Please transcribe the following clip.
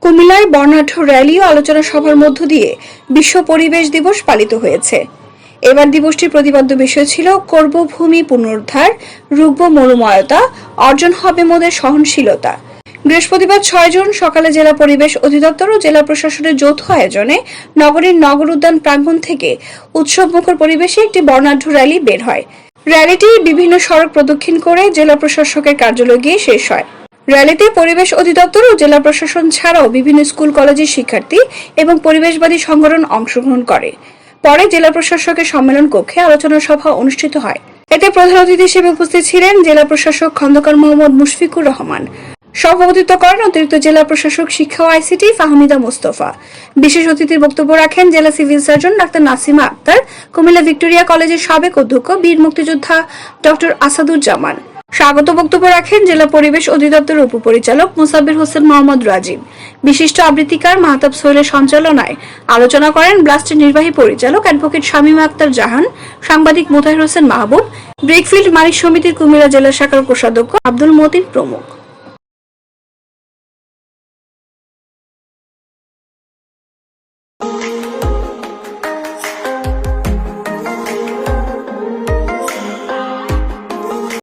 কুমিল্লায় বর্ণাঢ্য র্যালি ও আলোচনা সভার মধ্য দিয়ে বিশ্ব পরিবেশ দিবস পালিত হয়েছে। এবার দিবসটির প্রতিপাদ্য বিষয় ছিল করব ভূমি পুনরুদ্ধার, রুখব মরুময়তা, অর্জন হবে মোদের সহনশীলতা। বৃহস্পতিবার ৬ জুন সকালে জেলা পরিবেশ অধিদপ্তর ও জেলা প্রশাসনের যৌথ আয়োজনে নগরীর নগর উদ্যান প্রাঙ্গণ থেকে উৎসবমুখর পরিবেশে একটি বর্ণাঢ্য র্যালি বের হয়। র্যালিটি বিভিন্ন সড়ক প্রদক্ষিণ করে জেলা প্রশাসকের কার্যালয়ে গিয়ে শেষ হয়। র্যালিতে পরিবেশ অধিদপ্তর ও জেলা প্রশাসন ছাড়াও বিভিন্ন স্কুল কলেজের শিক্ষার্থী এবং পরিবেশবাদী সংগঠন অংশগ্রহণ করে। পরে জেলা প্রশাসকের সম্মেলন কক্ষে আলোচনা সভা অনুষ্ঠিত হয়। এতে প্রধান অতিথি হিসেবে উপস্থিত ছিলেন জেলা প্রশাসক খন্দকার মোহাম্মদ মুশফিকুর রহমান। সভাপতিত্ব করেন অতিরিক্ত জেলা প্রশাসক শিক্ষা ও আইসিটি ফাহমিদা মোস্তফা। বিশেষ অতিথির বক্তব্য রাখেন জেলা civil surgeon doctor Nasima Akhtar, Comilla Victoria কলেজের সাবেক অধ্যক্ষ বীর মুক্তিযোদ্ধা ডক্টর আসাদুজ্জামান। স্বাগত বক্তব্য রাখেন জেলা পরিবেশ অধিদপ্তরের উপপরিচালক মুসাব্বির হোসেন মোহাম্মদ রাজীব। বিশিষ্ট আবৃত্তিকার মাহতাব সোহেলের সঞ্চালনায় আলোচনা করেন ব্লাস্টের নির্বাহী পরিচালক অ্যাডভোকেট শামীমা আক্তার জাহান, সাংবাদিক মোতাহির হোসেন মাহবুব, ব্রেকফিল্ড মালিক সমিতির কুমিল্লা জেলা শাখার কোষাধ্যক্ষ আব্দুল মতিন প্রমুখ।